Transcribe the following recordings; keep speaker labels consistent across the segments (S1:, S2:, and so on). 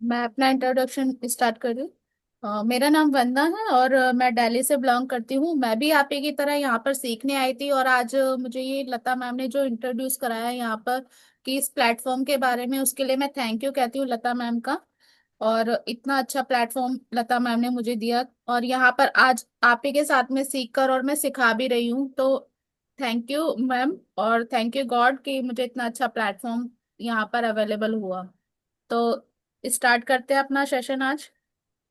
S1: मैं अपना introduction start कर रही हूँ। मेरा नाम वंदना है और मैं दिल्ली से बिलोंग करती हूँ। मैं भी आप ही की तरह यहाँ पर सीखने आई थी और आज मुझे ये लता मैम ने जो इंट्रोड्यूस कराया है यहाँ पर कि इस प्लेटफॉर्म के बारे में, उसके लिए मैं थैंक यू कहती हूँ लता मैम का। और इतना अच्छा प्लेटफॉर्म लता मैम ने मुझे दिया और यहाँ पर आज आप ही के साथ में सीख कर और मैं सिखा भी रही हूँ। तो थैंक यू मैम और थैंक यू गॉड कि मुझे इतना अच्छा प्लेटफॉर्म यहाँ पर अवेलेबल हुआ। तो स्टार्ट करते हैं अपना सेशन आज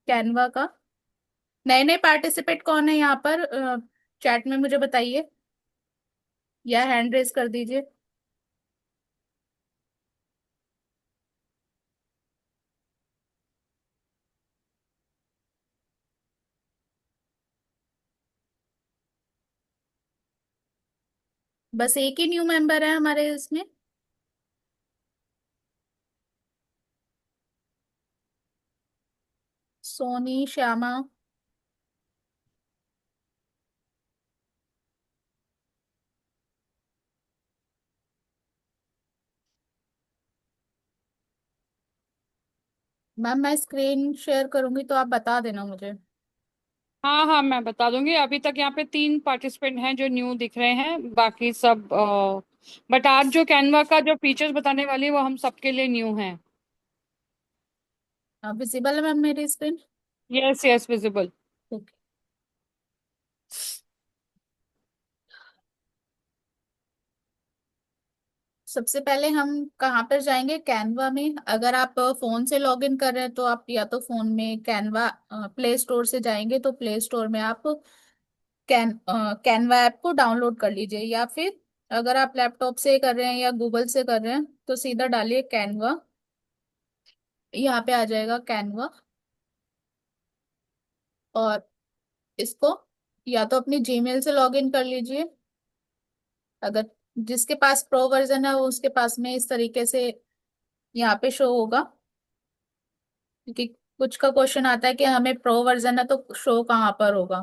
S1: कैनवा का। नए नए पार्टिसिपेट कौन है यहाँ पर? चैट में मुझे बताइए या हैंड रेज कर दीजिए। बस एक ही न्यू मेंबर है हमारे इसमें। सोनी, श्यामा। मैम मैं स्क्रीन शेयर करूंगी तो आप बता देना मुझे।
S2: हाँ हाँ, मैं बता दूंगी। अभी तक यहाँ पे 3 पार्टिसिपेंट हैं जो न्यू दिख रहे हैं, बाकी सब बट आज जो कैनवा का जो फीचर्स बताने वाली है वो हम सबके लिए न्यू है।
S1: विजिबल है मैम मेरी screen?
S2: Yes yes, visible.
S1: Okay. सबसे पहले हम कहाँ पर जाएंगे कैनवा में? अगर आप फोन से लॉगिन कर रहे हैं तो आप या तो फोन में कैनवा प्ले स्टोर से जाएंगे तो प्ले स्टोर में आप कैनवा ऐप को डाउनलोड कर लीजिए, या फिर अगर आप लैपटॉप से कर रहे हैं या गूगल से कर रहे हैं तो सीधा डालिए कैनवा। यहाँ पे आ जाएगा कैनवा। और इसको या तो अपनी जीमेल से लॉगिन कर लीजिए। अगर जिसके पास प्रो वर्जन है वो उसके पास में इस तरीके से यहाँ पे शो होगा, क्योंकि कुछ का क्वेश्चन आता है कि हमें प्रो वर्जन है तो शो कहाँ पर होगा।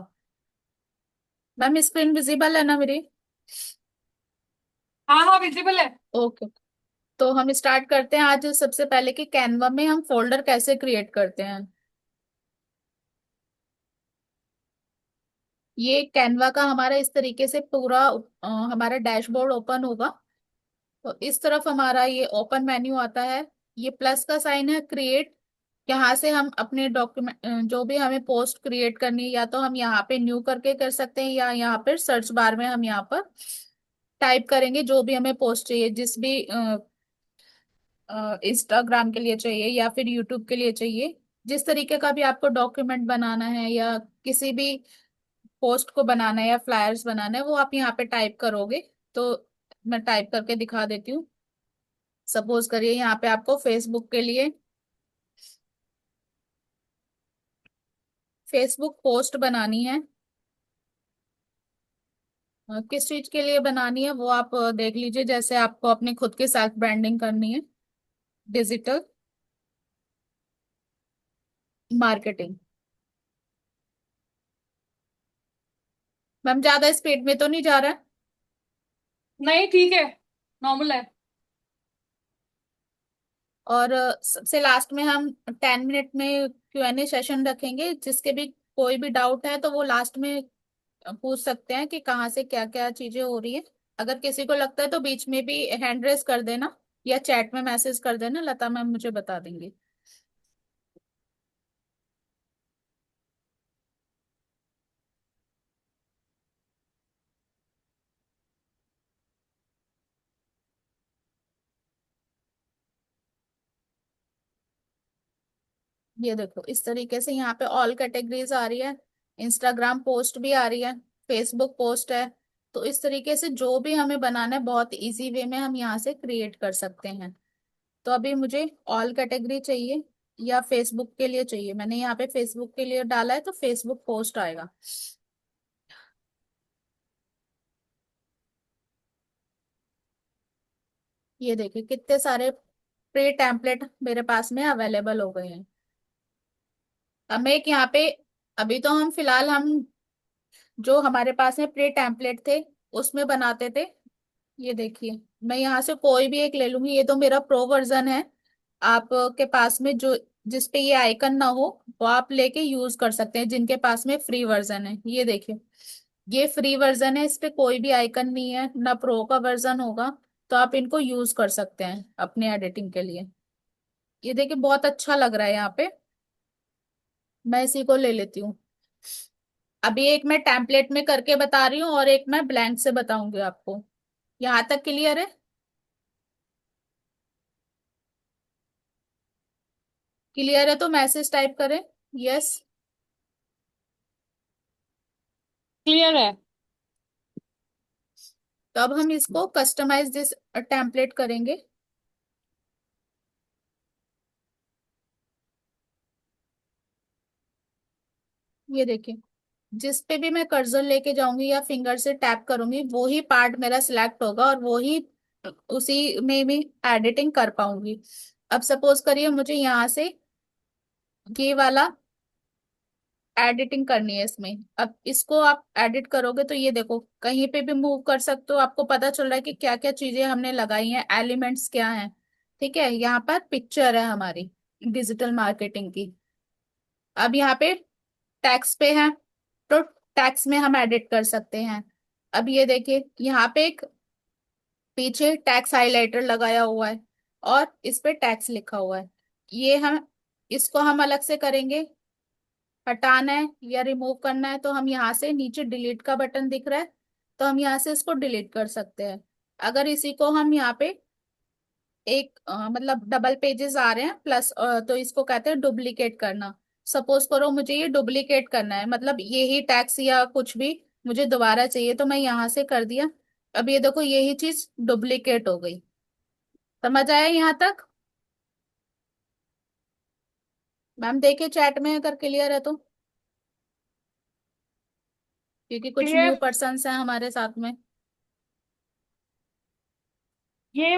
S1: मैम स्क्रीन विजिबल है ना मेरी?
S2: हाँ हाँ, विजिबल है।
S1: ओके। तो हम स्टार्ट करते हैं आज सबसे पहले कि कैनवा में हम फोल्डर कैसे क्रिएट करते हैं। ये कैनवा का हमारा इस तरीके से पूरा हमारा डैशबोर्ड ओपन होगा। तो इस तरफ हमारा ये ओपन मेन्यू आता है। ये प्लस का साइन है, क्रिएट। यहाँ से हम अपने डॉक्यूमेंट जो भी हमें पोस्ट क्रिएट करनी है, या तो हम यहाँ पे न्यू करके कर सकते हैं या यहाँ पर सर्च बार में हम यहाँ पर टाइप करेंगे जो भी हमें पोस्ट चाहिए, जिस भी इंस्टाग्राम के लिए चाहिए या फिर यूट्यूब के लिए चाहिए, जिस तरीके का भी आपको डॉक्यूमेंट बनाना है या किसी भी पोस्ट को बनाना है या फ्लायर्स बनाना है वो आप यहाँ पे टाइप करोगे। तो मैं टाइप करके दिखा देती हूँ। सपोज करिए यहाँ पे आपको फेसबुक के लिए फेसबुक पोस्ट बनानी है। किस चीज के लिए बनानी है वो आप देख लीजिए, जैसे आपको अपनी खुद की सेल्फ ब्रांडिंग करनी है, डिजिटल मार्केटिंग। मैम ज्यादा स्पीड में तो नहीं जा रहा है?
S2: नहीं, ठीक है, नॉर्मल है।
S1: और सबसे लास्ट में हम 10 मिनट में Q&A सेशन रखेंगे, जिसके भी कोई भी डाउट है तो वो लास्ट में पूछ सकते हैं कि कहाँ से क्या क्या चीजें हो रही है। अगर किसी को लगता है तो बीच में भी हैंड रेस कर देना या चैट में मैसेज कर देना, लता मैम मुझे बता देंगी। ये देखो इस तरीके से यहाँ पे ऑल कैटेगरीज आ रही है। इंस्टाग्राम पोस्ट भी आ रही है, फेसबुक पोस्ट है। तो इस तरीके से जो भी हमें बनाना है बहुत इजी वे में हम यहाँ से क्रिएट कर सकते हैं। तो अभी मुझे ऑल कैटेगरी चाहिए या फेसबुक के लिए चाहिए। मैंने यहाँ पे फेसबुक के लिए डाला है तो फेसबुक पोस्ट आएगा। ये देखिए कितने सारे प्री टेम्पलेट मेरे पास में अवेलेबल हो गए हैं। अब मैं एक यहाँ पे अभी तो हम फिलहाल हम जो हमारे पास में प्री टेम्पलेट थे उसमें बनाते थे। ये देखिए मैं यहाँ से कोई भी एक ले लूंगी, ये तो मेरा प्रो वर्जन है। आपके पास में जो जिस पे ये आइकन ना हो वो आप लेके यूज कर सकते हैं, जिनके पास में फ्री वर्जन है। ये देखिए, ये फ्री वर्जन है, इस पे कोई भी आइकन नहीं है, ना प्रो का वर्जन होगा। तो आप इनको यूज कर सकते हैं अपने एडिटिंग के लिए। ये देखिए बहुत अच्छा लग रहा है यहाँ पे। मैं इसी को ले लेती हूँ। अभी एक मैं टेम्पलेट में करके बता रही हूँ और एक मैं ब्लैंक से बताऊंगी आपको। यहाँ तक क्लियर है? क्लियर है तो मैसेज टाइप करें, यस।
S2: क्लियर है।
S1: तो अब हम इसको कस्टमाइज दिस टेम्पलेट करेंगे। ये देखिए, जिस पे भी मैं कर्सर लेके जाऊंगी या फिंगर से टैप करूंगी वो ही पार्ट मेरा सिलेक्ट होगा और वो ही उसी में भी एडिटिंग कर पाऊंगी। अब सपोज करिए मुझे यहाँ से ये वाला एडिटिंग करनी है इसमें। अब इसको आप एडिट करोगे तो ये देखो कहीं पे भी मूव कर सकते हो, आपको पता चल रहा है कि क्या क्या चीजें हमने लगाई हैं, एलिमेंट्स क्या हैं। ठीक है, यहाँ पर पिक्चर है हमारी डिजिटल मार्केटिंग की। अब यहाँ पे टैक्स पे है, तो टैक्स में हम एडिट कर सकते हैं। अब ये देखिए यहाँ पे एक पीछे टैक्स हाइलाइटर लगाया हुआ है और इस पे टैक्स लिखा हुआ है। ये हम इसको हम अलग से करेंगे। हटाना है या रिमूव करना है तो हम यहाँ से नीचे डिलीट का बटन दिख रहा है, तो हम यहाँ से इसको डिलीट कर सकते हैं। अगर इसी को हम यहाँ पे एक मतलब डबल पेजेस आ रहे हैं प्लस, तो इसको कहते हैं डुप्लीकेट करना। सपोज करो मुझे ये डुप्लीकेट करना है, मतलब ये ही टैक्स या कुछ भी मुझे दोबारा चाहिए, तो मैं यहाँ से कर दिया। अब ये देखो यही चीज डुप्लीकेट हो गई। समझ आया यहाँ तक? मैम देखिए चैट में अगर क्लियर है तो, क्योंकि कुछ न्यू
S2: क्लियर।
S1: पर्सन्स हैं हमारे साथ में।
S2: ये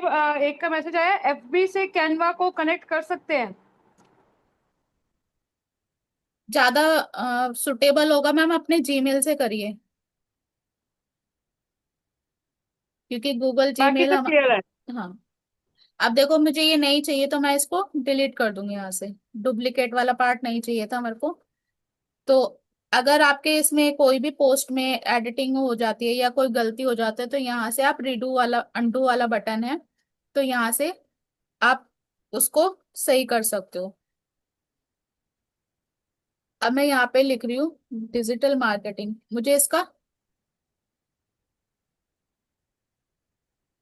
S2: एक का मैसेज आया, एफबी से कैनवा को कनेक्ट कर सकते हैं।
S1: ज्यादा सुटेबल होगा मैम अपने जीमेल से करिए, क्योंकि गूगल
S2: बाकी
S1: जीमेल
S2: सब
S1: हम।
S2: क्लियर है।
S1: हाँ। अब देखो मुझे ये नहीं चाहिए तो मैं इसको डिलीट कर दूंगी यहाँ से। डुप्लीकेट वाला पार्ट नहीं चाहिए था मेरे को। तो अगर आपके इसमें कोई भी पोस्ट में एडिटिंग हो जाती है या कोई गलती हो जाती है तो यहाँ से आप रिडू वाला अंडू वाला बटन है, तो यहाँ से आप उसको सही कर सकते हो। अब मैं यहाँ पे लिख रही हूँ डिजिटल मार्केटिंग, मुझे इसका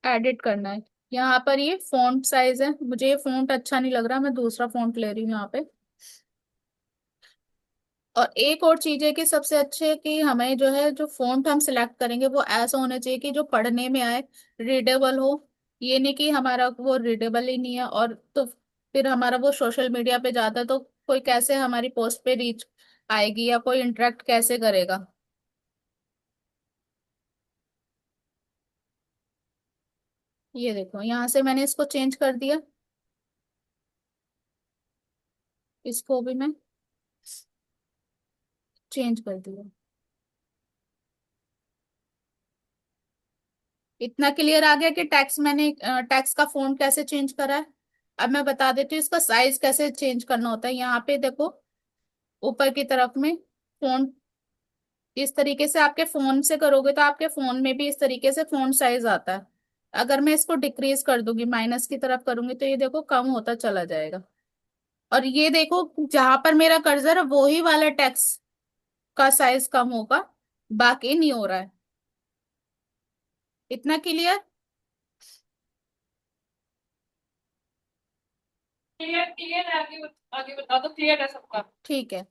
S1: एडिट करना है। यहाँ पर ये फॉन्ट साइज है, मुझे ये फॉन्ट अच्छा नहीं लग रहा, मैं दूसरा फॉन्ट ले रही हूँ यहाँ पे। और एक और चीज है कि सबसे अच्छे है कि हमें जो है जो फॉन्ट हम सिलेक्ट करेंगे वो ऐसा होना चाहिए कि जो पढ़ने में आए, रीडेबल हो। ये नहीं कि हमारा वो रीडेबल ही नहीं है और तो फिर हमारा वो सोशल मीडिया पे जाता है तो कोई कैसे हमारी पोस्ट पे रीच आएगी या कोई इंटरेक्ट कैसे करेगा। ये देखो यहाँ से मैंने इसको चेंज कर दिया, इसको भी मैं चेंज कर दिया। इतना क्लियर आ गया कि टैक्स मैंने टैक्स का फॉन्ट कैसे चेंज करा है। अब मैं बता देती हूँ इसका साइज कैसे चेंज करना होता है। यहाँ पे देखो ऊपर की तरफ में फॉन्ट, इस तरीके से आपके फोन से करोगे तो आपके फोन में भी इस तरीके से फॉन्ट साइज आता है। अगर मैं इसको डिक्रीज कर दूंगी, माइनस की तरफ करूंगी, तो ये देखो कम होता चला जाएगा। और ये देखो जहां पर मेरा कर्सर है वो ही वाला टेक्स्ट का साइज कम होगा, बाकी नहीं हो रहा है। इतना क्लियर?
S2: क्लियर क्लियर है, आगे बता दो, क्लियर है सबका।
S1: ठीक है।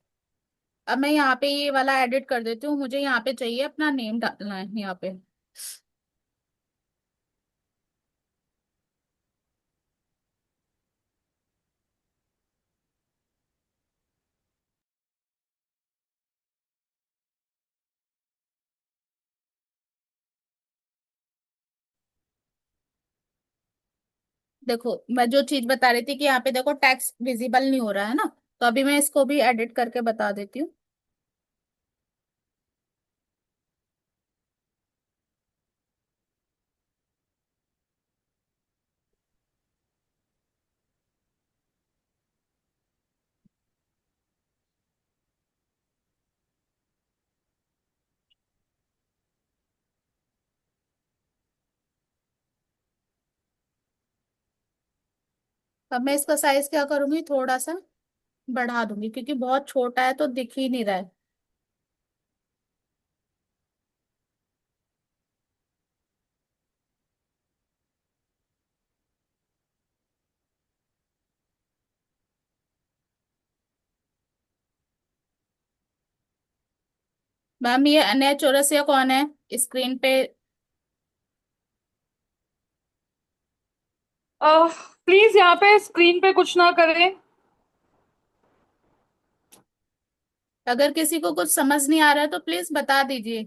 S1: अब मैं यहाँ पे ये वाला एडिट कर देती हूँ, मुझे यहाँ पे चाहिए अपना नेम डालना है यहाँ पे। देखो मैं जो चीज बता रही थी कि यहाँ पे देखो टैक्स विजिबल नहीं हो रहा है ना, तो अभी मैं इसको भी एडिट करके बता देती हूँ। अब मैं इसका साइज क्या करूंगी, थोड़ा सा बढ़ा दूंगी क्योंकि बहुत छोटा है तो दिख ही नहीं रहा है। मैम ये अन्य चौरसिया कौन है स्क्रीन पे?
S2: प्लीज यहाँ पे स्क्रीन पे कुछ ना करें।
S1: अगर किसी को कुछ समझ नहीं आ रहा है तो प्लीज बता दीजिए।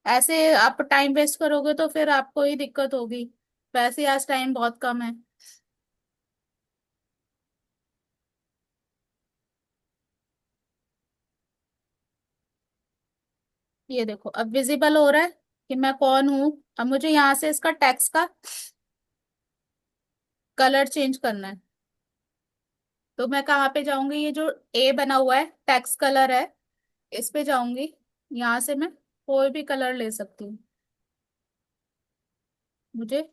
S1: ऐसे आप टाइम वेस्ट करोगे तो फिर आपको ही दिक्कत होगी। वैसे ही आज टाइम बहुत कम है। ये देखो अब विजिबल हो रहा है कि मैं कौन हूँ। अब मुझे यहाँ से इसका टेक्स्ट का कलर चेंज करना है। तो मैं कहाँ पे जाऊंगी, ये जो ए बना हुआ है टेक्स्ट कलर है, इस पे जाऊंगी। यहाँ से मैं कोई भी कलर ले सकती हूँ। मुझे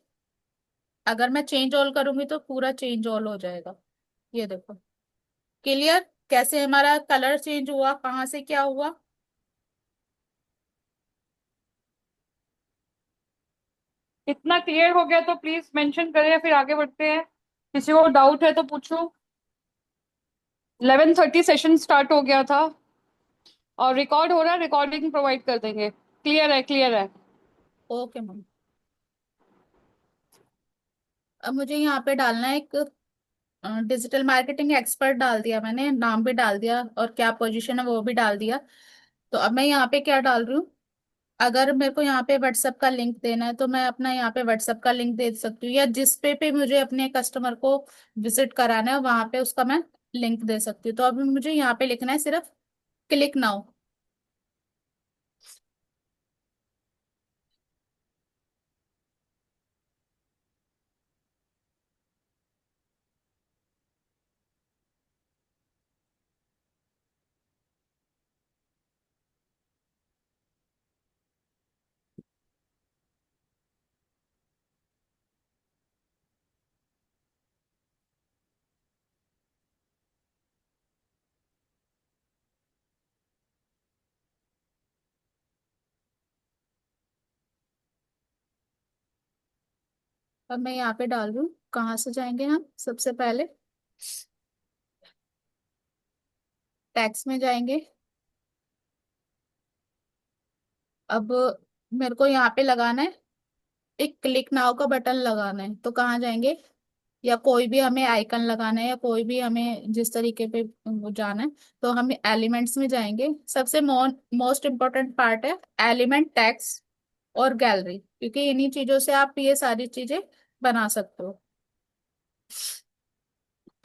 S1: अगर मैं चेंज ऑल करूंगी तो पूरा चेंज ऑल हो जाएगा। ये देखो क्लियर कैसे हमारा कलर चेंज हुआ, कहाँ से क्या हुआ।
S2: इतना क्लियर हो गया तो प्लीज मेंशन करें, फिर आगे बढ़ते हैं। किसी को डाउट है तो पूछो। 11:30 सेशन स्टार्ट हो गया था और रिकॉर्ड हो रहा है, रिकॉर्डिंग प्रोवाइड कर देंगे। क्लियर है, क्लियर है।
S1: Okay ma'am. अब मुझे यहाँ पे डालना है एक डिजिटल मार्केटिंग एक्सपर्ट डाल दिया मैंने, नाम भी डाल दिया और क्या पोजीशन है वो भी डाल दिया। तो अब मैं यहाँ पे क्या डाल रही हूँ, अगर मेरे को यहाँ पे व्हाट्सएप का लिंक देना है तो मैं अपना यहाँ पे व्हाट्सएप का लिंक दे सकती हूँ, या जिस पे मुझे अपने कस्टमर को विजिट कराना है वहां पे उसका मैं लिंक दे सकती हूँ। तो अभी मुझे यहाँ पे लिखना है सिर्फ क्लिक नाउ। अब मैं यहाँ पे डाल रही हूँ, कहाँ से जाएंगे हम सबसे पहले, टैक्स में जाएंगे। अब मेरे को यहाँ पे लगाना है, एक क्लिक नाउ का बटन लगाना है। तो कहाँ जाएंगे, या कोई भी हमें आइकन लगाना है, या कोई भी हमें जिस तरीके पे वो जाना है। तो हम एलिमेंट्स में जाएंगे, सबसे मोस्ट इम्पोर्टेंट पार्ट है एलिमेंट, टेक्स्ट और गैलरी, क्योंकि इन्हीं चीजों से आप ये सारी चीजें बना सकते हो।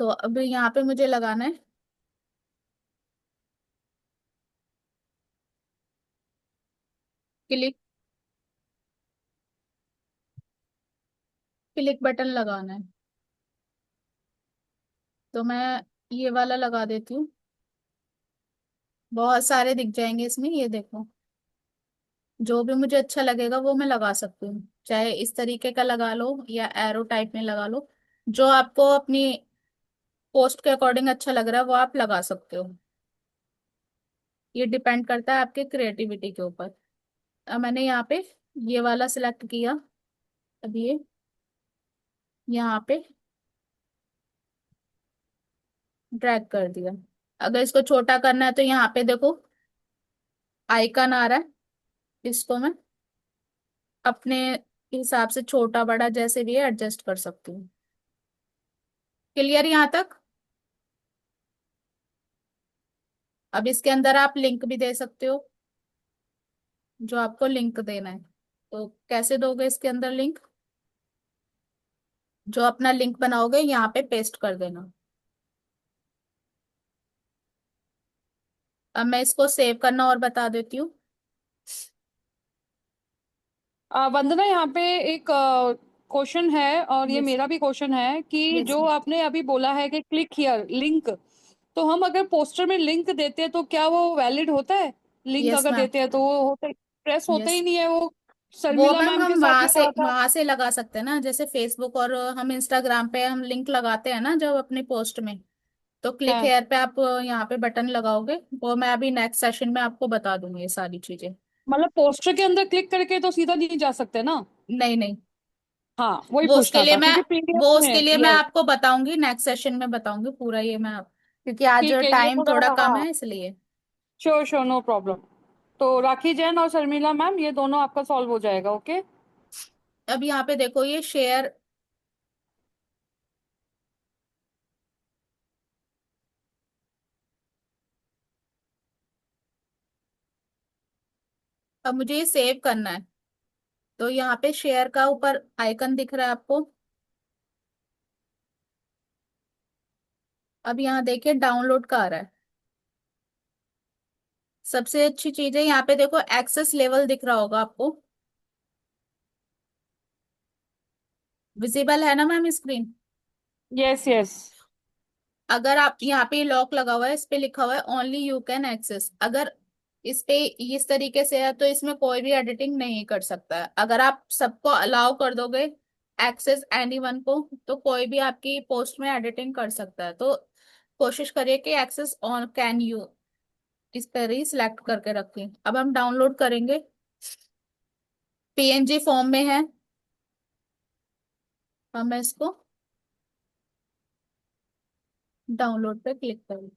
S1: तो अब यहाँ पे मुझे लगाना है क्लिक, क्लिक बटन लगाना है। तो मैं ये वाला लगा देती हूँ, बहुत सारे दिख जाएंगे इसमें, ये देखो। जो भी मुझे अच्छा लगेगा वो मैं लगा सकती हूँ, चाहे इस तरीके का लगा लो या एरो टाइप में लगा लो। जो आपको अपनी पोस्ट के अकॉर्डिंग अच्छा लग रहा है वो आप लगा सकते हो। ये डिपेंड करता है आपके क्रिएटिविटी के ऊपर। अब मैंने यहाँ पे ये वाला सिलेक्ट किया। अब ये यहाँ पे ड्रैग कर दिया। अगर इसको छोटा करना है तो यहाँ पे देखो आइकन आ रहा है, इसको मैं अपने हिसाब से छोटा बड़ा जैसे भी है एडजस्ट कर सकती हूँ। क्लियर यहाँ तक? अब इसके अंदर आप लिंक भी दे सकते हो, जो आपको लिंक देना है। तो कैसे दोगे इसके अंदर लिंक, जो अपना लिंक बनाओगे यहाँ पे पेस्ट कर देना। अब मैं इसको सेव करना और बता देती हूँ।
S2: वंदना, यहाँ पे एक क्वेश्चन है और ये
S1: यस।
S2: मेरा भी क्वेश्चन है कि
S1: यस।
S2: जो आपने अभी बोला है कि क्लिक हियर लिंक, तो हम अगर पोस्टर में लिंक देते हैं तो क्या वो वैलिड होता है? लिंक
S1: यस
S2: अगर
S1: मैम।
S2: देते हैं तो वो होता, प्रेस होता
S1: यस।
S2: ही नहीं है वो।
S1: वो
S2: शर्मिला
S1: मैम
S2: मैम के
S1: हम
S2: साथ
S1: वहां
S2: जो
S1: से
S2: रहा था।
S1: वहां से लगा सकते हैं ना, जैसे फेसबुक और हम इंस्टाग्राम पे हम लिंक लगाते हैं ना जब अपनी पोस्ट में, तो क्लिक
S2: हाँ,
S1: हेयर पे आप यहाँ पे बटन लगाओगे, वो मैं अभी नेक्स्ट सेशन में आपको बता दूंगी ये सारी चीजें।
S2: मतलब पोस्टर के अंदर क्लिक करके तो सीधा नहीं जा सकते ना?
S1: नहीं नहीं,
S2: हाँ, वही
S1: वो उसके
S2: पूछना
S1: लिए
S2: था
S1: मैं
S2: क्योंकि
S1: वो
S2: पीडीएफ
S1: उसके
S2: में,
S1: लिए मैं
S2: यस।
S1: आपको बताऊंगी, नेक्स्ट सेशन में बताऊंगी पूरा ये मैं क्योंकि आज
S2: ठीक है, ये
S1: टाइम
S2: थोड़ा,
S1: थोड़ा कम
S2: हाँ।
S1: है इसलिए।
S2: Sure sure, no problem. तो राखी जैन और शर्मिला मैम, ये दोनों आपका सॉल्व हो जाएगा, ओके।
S1: अब यहाँ पे देखो ये शेयर, अब मुझे ये सेव करना है, तो यहाँ पे शेयर का ऊपर आइकन दिख रहा है आपको। अब यहाँ देखिए डाउनलोड का आ रहा है। सबसे अच्छी चीज है यहाँ पे देखो एक्सेस लेवल दिख रहा होगा आपको, विजिबल है ना मैम स्क्रीन?
S2: Yes yes.
S1: अगर आप यहाँ पे लॉक लगा हुआ है, इस पे लिखा हुआ है ओनली यू कैन एक्सेस, अगर इस पे इस तरीके से है तो इसमें कोई भी एडिटिंग नहीं कर सकता है। अगर आप सबको अलाउ कर दोगे एक्सेस एनीवन को, तो कोई भी आपकी पोस्ट में एडिटिंग कर सकता है। तो कोशिश करिए कि एक्सेस ऑन कैन यू इस पर ही सिलेक्ट करके रखें। अब हम डाउनलोड करेंगे, पीएनजी फॉर्म में है। हम इसको डाउनलोड पे क्लिक करें।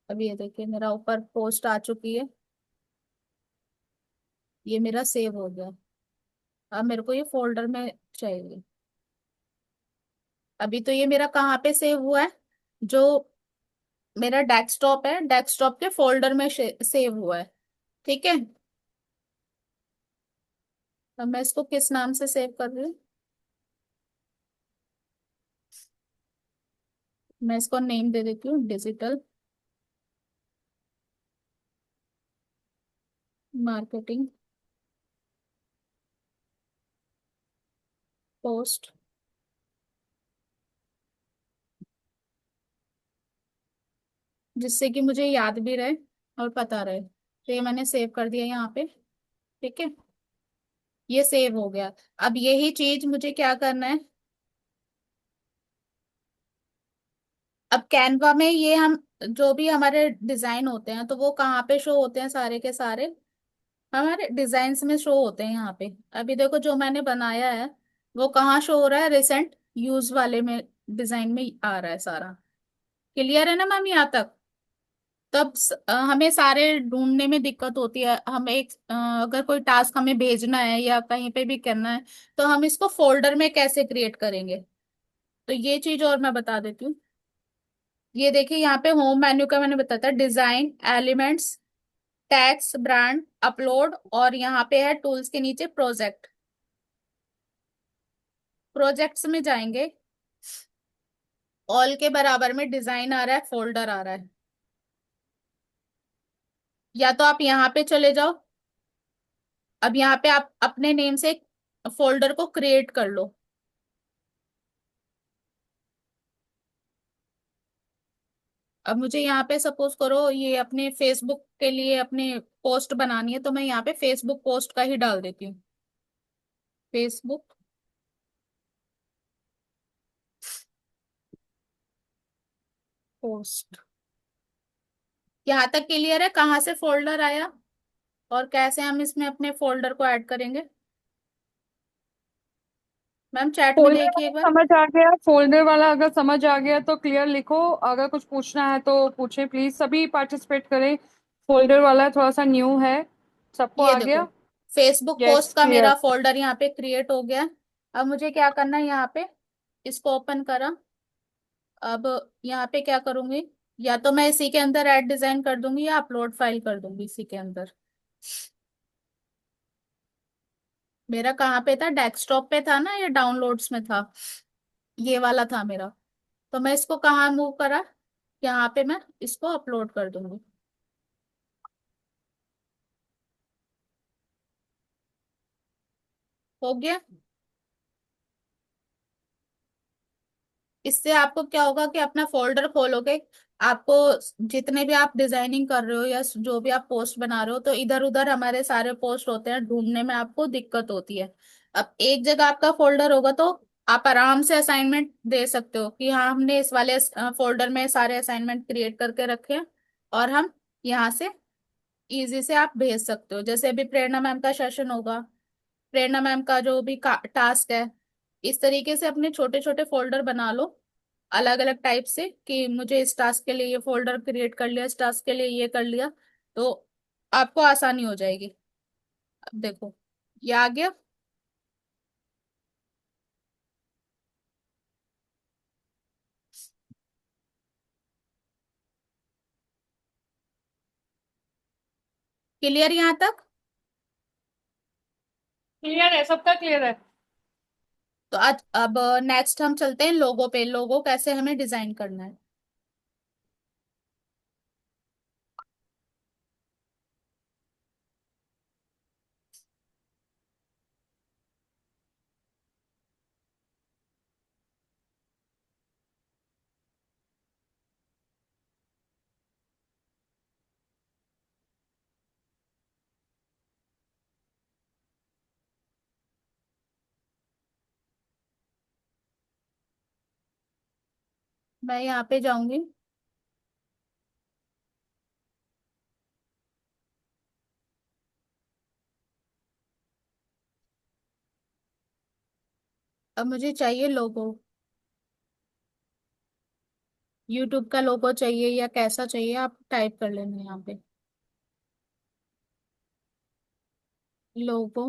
S1: अब ये देखिए मेरा ऊपर पोस्ट आ चुकी है, ये मेरा सेव हो गया। अब मेरे को ये फोल्डर में चाहिए। अभी तो ये मेरा कहाँ पे सेव हुआ है, जो मेरा डेस्कटॉप है, डेस्कटॉप के फोल्डर में सेव हुआ है। ठीक है, अब मैं इसको किस नाम से सेव कर रही हूँ, मैं इसको नेम दे देती हूँ डिजिटल मार्केटिंग पोस्ट, जिससे कि मुझे याद भी रहे और पता रहे। तो ये मैंने सेव कर दिया यहाँ पे। ठीक है, ये सेव हो गया। अब यही चीज मुझे क्या करना है, अब कैनवा में ये हम जो भी हमारे डिजाइन होते हैं तो वो कहाँ पे शो होते हैं, सारे के सारे हमारे डिजाइन्स में शो होते हैं यहाँ पे। अभी देखो जो मैंने बनाया है वो कहाँ शो हो रहा है, रिसेंट यूज वाले में डिजाइन में आ रहा है सारा। क्लियर है ना मैम यहाँ तक? तब हमें सारे ढूंढने में दिक्कत होती है। हम एक अगर कोई टास्क हमें भेजना है या कहीं पे भी करना है, तो हम इसको फोल्डर में कैसे क्रिएट करेंगे, तो ये चीज और मैं बता देती हूँ। ये देखिए यहाँ पे होम मेन्यू का मैंने बताया था, design, elements, tags, brand, upload, और यहाँ पे है टूल्स के नीचे प्रोजेक्ट। प्रोजेक्ट्स में जाएंगे, ऑल के बराबर में डिजाइन आ रहा है, फोल्डर आ रहा है। या तो आप यहाँ पे चले जाओ, अब यहाँ पे आप अपने नेम से एक फोल्डर को क्रिएट कर लो। अब मुझे यहाँ पे सपोज करो ये अपने फेसबुक के लिए अपने पोस्ट बनानी है, तो मैं यहाँ पे फेसबुक पोस्ट का ही डाल देती हूँ, फेसबुक पोस्ट। यहाँ तक क्लियर है कहाँ से फोल्डर आया और कैसे हम इसमें अपने फोल्डर को ऐड करेंगे? मैम चैट में
S2: फोल्डर
S1: देखिए
S2: वाला
S1: एक बार।
S2: समझ आ गया, फोल्डर वाला अगर समझ आ गया तो क्लियर लिखो, अगर कुछ पूछना है तो पूछे प्लीज, सभी पार्टिसिपेट करें। फोल्डर वाला थोड़ा सा न्यू है, सबको
S1: ये
S2: आ
S1: देखो
S2: गया?
S1: फेसबुक
S2: यस,
S1: पोस्ट का
S2: क्लियर।
S1: मेरा फोल्डर यहाँ पे क्रिएट हो गया। अब मुझे क्या करना है, यहाँ पे इसको ओपन करा। अब यहाँ पे क्या करूंगी, या तो मैं इसी के अंदर ऐड डिजाइन कर दूंगी या अपलोड फाइल कर दूंगी इसी के अंदर। मेरा कहाँ पे था, डेस्कटॉप पे था ना या डाउनलोड्स में था? ये वाला था मेरा। तो मैं इसको कहाँ मूव करा, यहाँ पे मैं इसको अपलोड कर दूंगी। हो गया। इससे आपको क्या होगा कि अपना फोल्डर खोलोगे, आपको जितने भी आप डिजाइनिंग कर रहे हो या जो भी आप पोस्ट बना रहे हो, तो इधर उधर हमारे सारे पोस्ट होते हैं, ढूंढने में आपको दिक्कत होती है। अब एक जगह आपका फोल्डर होगा तो आप आराम से असाइनमेंट दे सकते हो कि हाँ हमने इस वाले फोल्डर में सारे असाइनमेंट क्रिएट करके रखे हैं, और हम यहाँ से इजी से आप भेज सकते हो। जैसे अभी प्रेरणा मैम का सेशन होगा, प्रेरणा मैम का जो भी टास्क है, इस तरीके से अपने छोटे छोटे फोल्डर बना लो अलग अलग टाइप से, कि मुझे इस टास्क के लिए ये फोल्डर क्रिएट कर लिया, इस टास्क के लिए ये कर लिया, तो आपको आसानी हो जाएगी। अब देखो ये आ गया। क्लियर यहाँ तक?
S2: क्लियर है, सबका क्लियर है।
S1: तो आज अब नेक्स्ट हम चलते हैं लोगो पे, लोगो कैसे हमें डिजाइन करना है। मैं यहाँ पे जाऊंगी। अब मुझे चाहिए लोगो, यूट्यूब का लोगो चाहिए या कैसा चाहिए, आप टाइप कर लेना यहाँ पे। लोगो,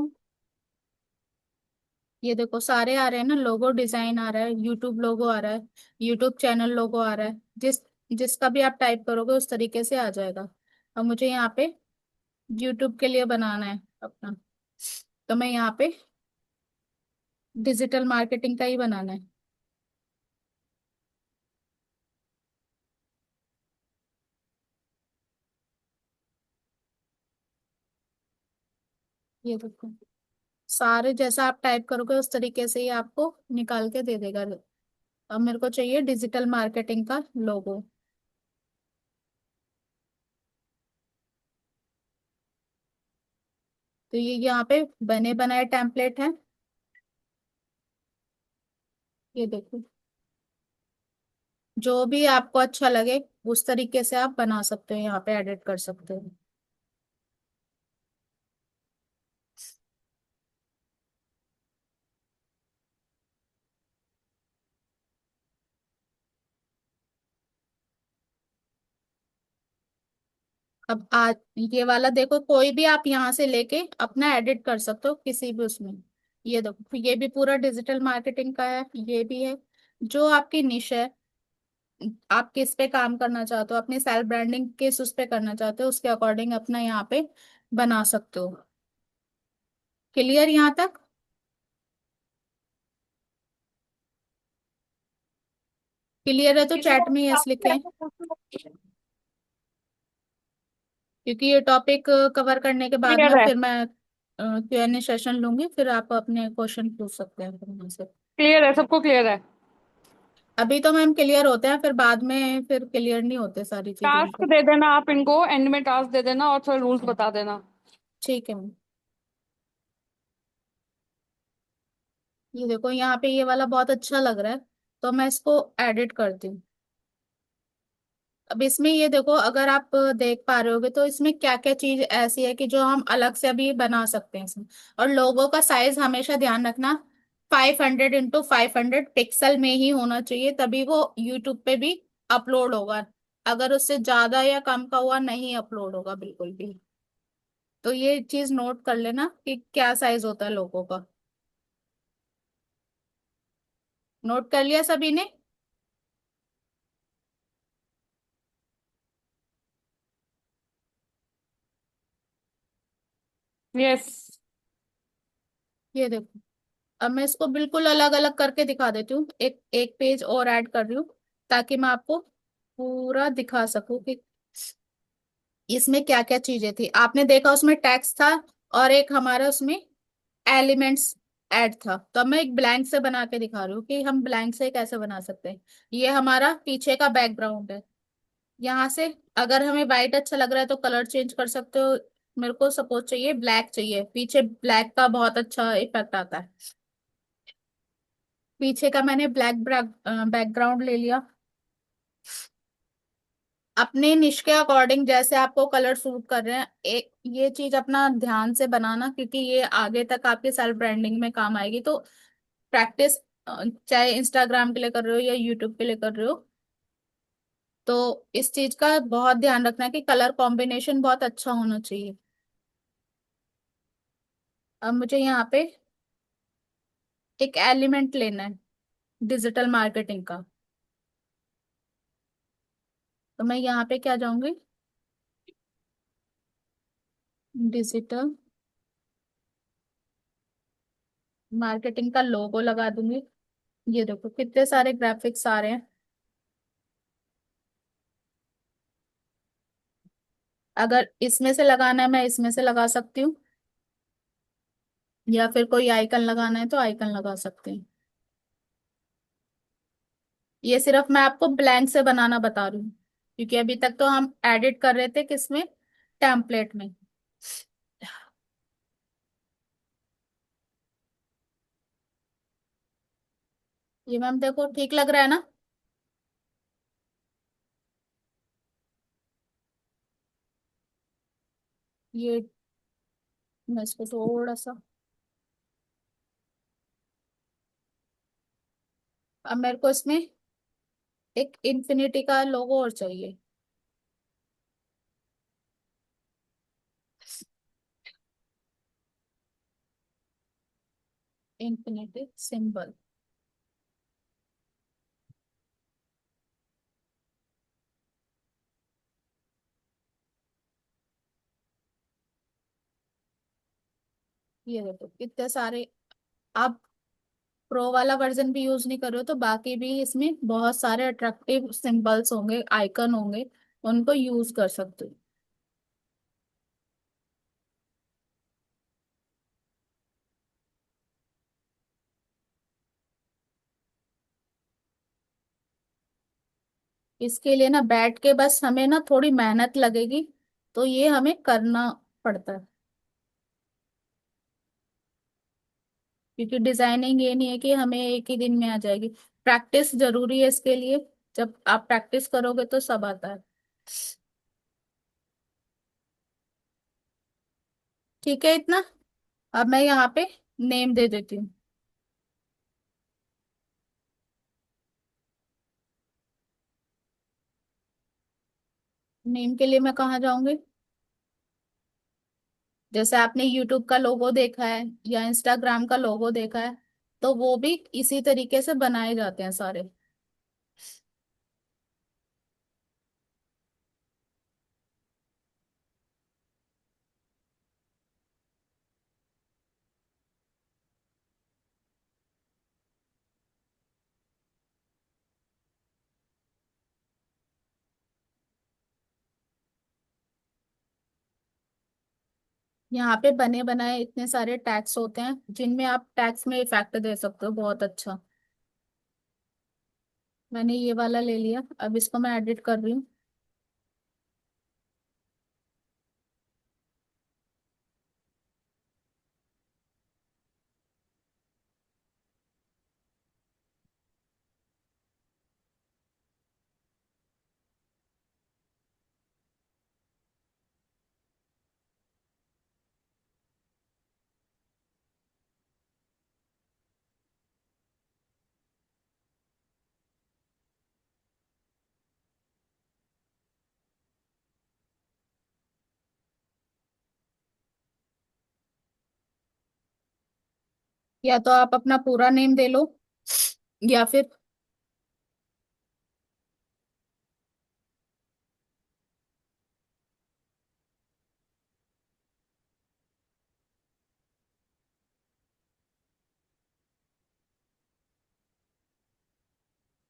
S1: ये देखो सारे आ रहे हैं ना, लोगो डिजाइन आ रहा है, यूट्यूब लोगो आ रहा है, यूट्यूब चैनल लोगो आ रहा है, जिसका भी आप टाइप करोगे उस तरीके से आ जाएगा। अब मुझे यहाँ पे यूट्यूब के लिए बनाना है अपना, तो मैं यहाँ पे डिजिटल मार्केटिंग का ही बनाना है। ये देखो सारे जैसा आप टाइप करोगे उस तरीके से ही आपको निकाल के दे देगा। अब मेरे को चाहिए डिजिटल मार्केटिंग का लोगो। तो ये यहाँ पे बने बनाए टेम्पलेट हैं, ये देखो जो भी आपको अच्छा लगे उस तरीके से आप बना सकते हो, यहाँ पे एडिट कर सकते हो। अब आज ये वाला देखो, कोई भी आप यहाँ से लेके अपना एडिट कर सकते हो किसी भी उसमें। ये देखो ये भी पूरा डिजिटल मार्केटिंग का है, ये भी है। जो आपकी निश है, आप किस पे काम करना चाहते हो, अपनी सेल्फ ब्रांडिंग किस उस पे करना चाहते हो, उसके अकॉर्डिंग अपना यहाँ पे बना सकते हो। क्लियर यहाँ तक? क्लियर है तो
S2: किसी को
S1: चैट में यस
S2: डाउट है
S1: लिखें,
S2: तो पूछो।
S1: क्योंकि ये टॉपिक कवर करने के बाद में
S2: क्लियर है।
S1: फिर मैं Q&A सेशन लूंगी, फिर आप अपने क्वेश्चन पूछ सकते हैं फिर मुझसे।
S2: क्लियर है, सबको क्लियर है।
S1: अभी तो मैम क्लियर होते हैं, फिर बाद में फिर क्लियर नहीं होते सारी चीजें
S2: टास्क
S1: इनको।
S2: दे देना आप इनको, एंड में टास्क दे देना और थोड़ा रूल्स बता देना।
S1: ठीक है मैम। ये देखो यहाँ पे ये वाला बहुत अच्छा लग रहा है, तो मैं इसको एडिट करती हूँ। अब इसमें ये देखो, अगर आप देख पा रहे होगे तो इसमें क्या क्या चीज ऐसी है कि जो हम अलग से अभी बना सकते हैं इसमें। और लोगों का साइज हमेशा ध्यान रखना, 500 x 500 पिक्सल में ही होना चाहिए, तभी वो यूट्यूब पे भी अपलोड होगा। अगर उससे ज्यादा या कम का हुआ नहीं अपलोड होगा बिल्कुल भी। तो ये चीज नोट कर लेना कि क्या साइज होता है लोगों का। नोट कर लिया सभी ने?
S2: यस।
S1: ये देखो, अब मैं इसको बिल्कुल अलग अलग करके दिखा देती हूँ, एक एक पेज और ऐड कर रही हूँ, ताकि मैं आपको पूरा दिखा सकूं कि इसमें क्या क्या चीजें थी। आपने देखा उसमें टेक्स्ट था, और एक हमारा उसमें एलिमेंट्स ऐड था, तो अब मैं एक ब्लैंक से बना के दिखा रही हूँ कि हम ब्लैंक से कैसे बना सकते हैं। ये हमारा पीछे का बैकग्राउंड है। यहाँ से अगर हमें वाइट अच्छा लग रहा है तो कलर चेंज कर सकते हो। मेरे को सपोज चाहिए ब्लैक, चाहिए पीछे ब्लैक का बहुत अच्छा इफेक्ट आता है। पीछे का मैंने ब्लैक बैकग्राउंड ले लिया। अपने निश के अकॉर्डिंग जैसे आपको कलर सूट कर रहे हैं, एक ये चीज अपना ध्यान से बनाना, क्योंकि ये आगे तक आपके सेल्फ ब्रांडिंग में काम आएगी। तो प्रैक्टिस, चाहे इंस्टाग्राम के लिए कर रहे हो या यूट्यूब के लिए कर रहे हो, तो इस चीज का बहुत ध्यान रखना है कि कलर कॉम्बिनेशन बहुत अच्छा होना चाहिए। अब मुझे यहाँ पे एक एलिमेंट लेना है डिजिटल मार्केटिंग का। तो मैं यहाँ पे क्या जाऊंगी, डिजिटल मार्केटिंग का लोगो लगा दूंगी। ये देखो कितने सारे ग्राफिक्स आ रहे हैं। अगर इसमें से लगाना है मैं इसमें से लगा सकती हूँ, या फिर कोई आइकन लगाना है तो आइकन लगा सकते हैं। ये सिर्फ मैं आपको ब्लैंक से बनाना बता रही हूँ, क्योंकि अभी तक तो हम एडिट कर रहे थे किसमें, टेम्पलेट में। ये मैम देखो ठीक लग रहा है ना। ये मैं इसको थोड़ा सा, अब मेरे को इसमें एक इन्फिनिटी का लोगो और चाहिए। Infinity symbol. ये देखो कितने सारे। आप प्रो वाला वर्जन भी यूज नहीं कर रहे हो तो बाकी भी इसमें बहुत सारे अट्रैक्टिव सिंबल्स होंगे, आइकन होंगे, उनको यूज कर सकते हो। इसके लिए ना बैठ के बस हमें ना थोड़ी मेहनत लगेगी, तो ये हमें करना पड़ता है। क्योंकि डिजाइनिंग ये नहीं है कि हमें एक ही दिन में आ जाएगी। प्रैक्टिस जरूरी है इसके लिए। जब आप प्रैक्टिस करोगे तो सब आता है। ठीक है इतना। अब मैं यहाँ पे नेम दे देती हूँ। नेम के लिए मैं कहाँ जाऊंगी, जैसे आपने यूट्यूब का लोगो देखा है या इंस्टाग्राम का लोगो देखा है, तो वो भी इसी तरीके से बनाए जाते हैं सारे। यहाँ पे बने बनाए इतने सारे टैग्स होते हैं जिनमें आप टैग्स में इफेक्ट दे सकते हो बहुत अच्छा। मैंने ये वाला ले लिया, अब इसको मैं एडिट कर रही हूँ। या तो आप अपना पूरा नेम दे लो, या फिर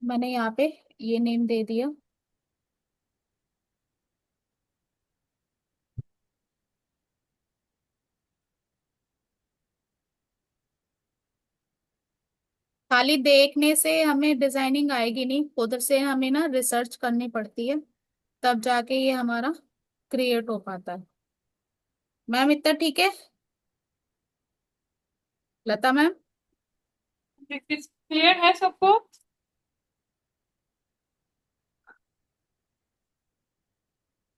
S1: मैंने यहाँ पे ये नेम दे दिया। खाली देखने से हमें डिजाइनिंग आएगी नहीं, उधर से हमें ना रिसर्च करनी पड़ती है, तब जाके ये हमारा क्रिएट हो पाता है। मैम इतना ठीक है? लता मैम?
S2: क्लियर है सबको?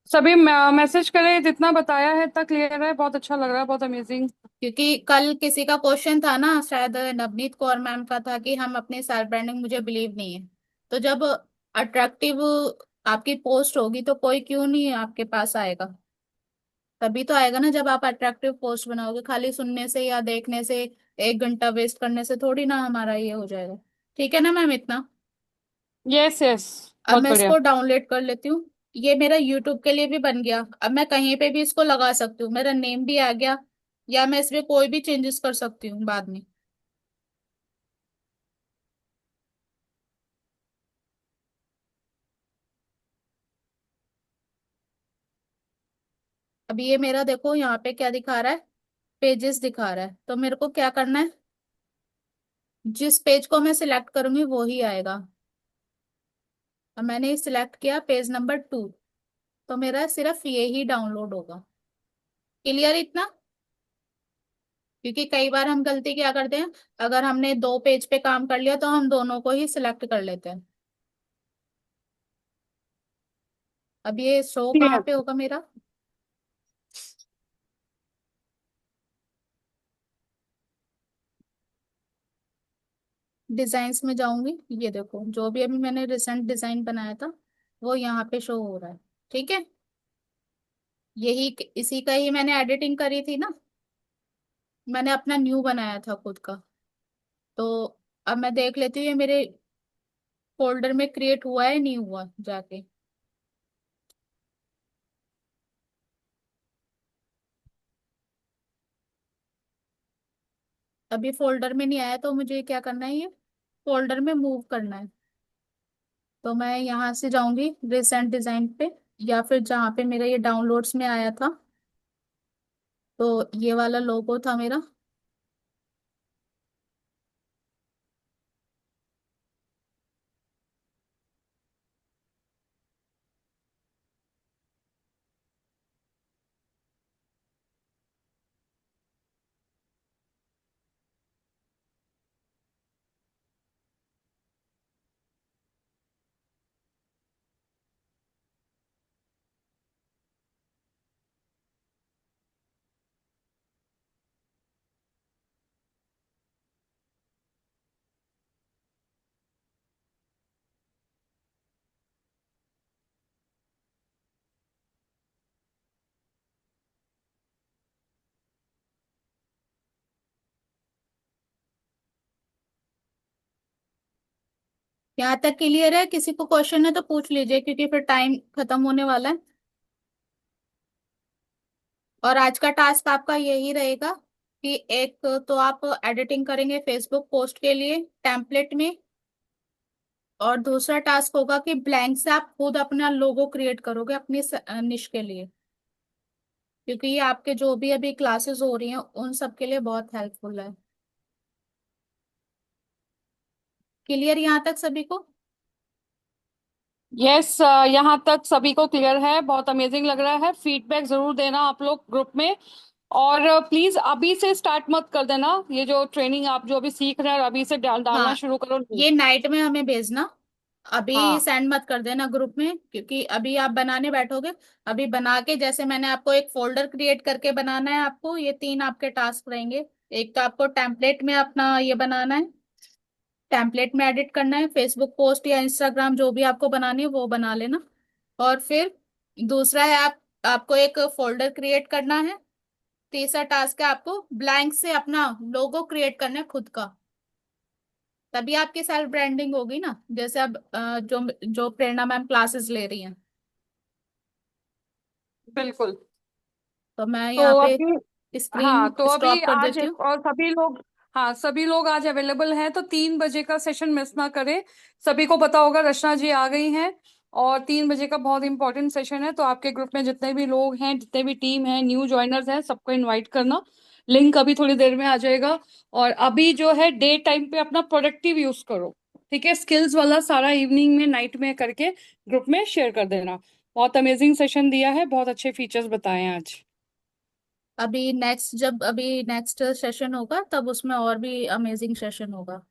S2: सभी मैसेज करें, जितना बताया है इतना क्लियर है, बहुत अच्छा लग रहा है, बहुत अमेजिंग।
S1: क्योंकि कल किसी का क्वेश्चन था ना, शायद नवनीत कौर मैम का था, कि हम अपने सेल्फ ब्रांडिंग मुझे बिलीव नहीं है। तो जब अट्रैक्टिव आपकी पोस्ट होगी तो कोई क्यों नहीं आपके पास आएगा? तभी तो आएगा ना जब आप अट्रैक्टिव पोस्ट बनाओगे। खाली सुनने से या देखने से, 1 घंटा वेस्ट करने से थोड़ी ना हमारा ये हो जाएगा। ठीक है ना मैम इतना?
S2: Yes yes.
S1: अब
S2: बहुत
S1: मैं
S2: बढ़िया।
S1: इसको डाउनलोड कर लेती हूँ। ये मेरा यूट्यूब के लिए भी बन गया, अब मैं कहीं पे भी इसको लगा सकती हूँ, मेरा नेम भी आ गया। या मैं इसमें कोई भी चेंजेस कर सकती हूँ बाद में। अभी ये मेरा देखो यहाँ पे क्या दिखा रहा है, पेजेस दिखा रहा है। तो मेरे को क्या करना है, जिस पेज को मैं सिलेक्ट करूंगी वो ही आएगा। अब मैंने सिलेक्ट किया पेज नंबर 2, तो मेरा सिर्फ ये ही डाउनलोड होगा। क्लियर इतना? क्योंकि कई बार हम गलती क्या करते हैं, अगर हमने 2 पेज पे काम कर लिया तो हम दोनों को ही सिलेक्ट कर लेते हैं। अब ये शो कहाँ
S2: क्लियर।
S1: पे होगा मेरा? डिजाइन्स में जाऊंगी, ये देखो जो भी अभी मैंने रिसेंट डिजाइन बनाया था वो यहाँ पे शो हो रहा है। ठीक है, यही इसी का ही मैंने एडिटिंग करी थी ना, मैंने अपना न्यू बनाया था खुद का। तो अब मैं देख लेती हूँ ये मेरे फोल्डर में क्रिएट हुआ है नहीं हुआ जाके। अभी फोल्डर में नहीं आया, तो मुझे क्या करना है, ये फोल्डर में मूव करना है। तो मैं यहाँ से जाऊंगी रिसेंट डिजाइन पे, या फिर जहाँ पे मेरा ये डाउनलोड्स में आया था, तो ये वाला लोगो था मेरा। यहाँ तक क्लियर है? किसी को क्वेश्चन है तो पूछ लीजिए, क्योंकि फिर टाइम खत्म होने वाला है। और आज का टास्क आपका यही रहेगा कि एक तो आप एडिटिंग करेंगे फेसबुक पोस्ट के लिए टेम्पलेट में, और दूसरा टास्क होगा कि ब्लैंक से आप खुद अपना लोगो क्रिएट करोगे अपनी निश के लिए। क्योंकि ये आपके जो भी अभी क्लासेस हो रही हैं उन सब के लिए बहुत हेल्पफुल है। क्लियर यहाँ तक सभी को?
S2: यस, यहाँ तक सभी को क्लियर है, बहुत अमेजिंग लग रहा है। फीडबैक जरूर देना आप लोग ग्रुप में। और प्लीज अभी से स्टार्ट मत कर देना, ये जो ट्रेनिंग आप जो अभी सीख रहे हैं अभी से डालना
S1: हाँ,
S2: शुरू करो नहीं।
S1: ये नाइट में हमें भेजना, अभी
S2: हाँ।
S1: सेंड मत कर देना ग्रुप में, क्योंकि अभी आप बनाने बैठोगे। अभी बना के, जैसे मैंने आपको एक फोल्डर क्रिएट करके बनाना है, आपको ये 3 आपके टास्क रहेंगे। एक तो आपको टेम्पलेट में अपना ये बनाना है, टेम्पलेट में एडिट करना है, फेसबुक पोस्ट या इंस्टाग्राम जो भी आपको बनानी है वो बना लेना। और फिर दूसरा है, आपको एक फोल्डर क्रिएट करना है। तीसरा टास्क है आपको ब्लैंक से अपना लोगो क्रिएट करना है खुद का। तभी आपकी सेल्फ ब्रांडिंग होगी ना, जैसे अब जो जो प्रेरणा मैम क्लासेस ले रही हैं।
S2: बिल्कुल।
S1: तो मैं
S2: तो
S1: यहाँ
S2: अभी,
S1: पे
S2: हाँ
S1: स्क्रीन
S2: तो अभी
S1: स्टॉप कर
S2: आज
S1: देती हूँ।
S2: और सभी लोग, हाँ सभी लोग आज अवेलेबल हैं, तो 3 बजे का सेशन मिस ना करें। सभी को पता होगा रचना जी आ गई हैं, और 3 बजे का बहुत इंपॉर्टेंट सेशन है, तो आपके ग्रुप में जितने भी लोग हैं, जितने भी टीम हैं, न्यू ज्वाइनर्स हैं, सबको इनवाइट करना। लिंक अभी थोड़ी देर में आ जाएगा। और अभी जो है डे टाइम पे अपना प्रोडक्टिव यूज करो, ठीक है? स्किल्स वाला सारा इवनिंग में, नाइट में करके ग्रुप में शेयर कर देना। बहुत अमेजिंग सेशन दिया है, बहुत अच्छे फीचर्स बताए हैं आज।
S1: अभी नेक्स्ट सेशन होगा तब उसमें और भी अमेजिंग सेशन होगा।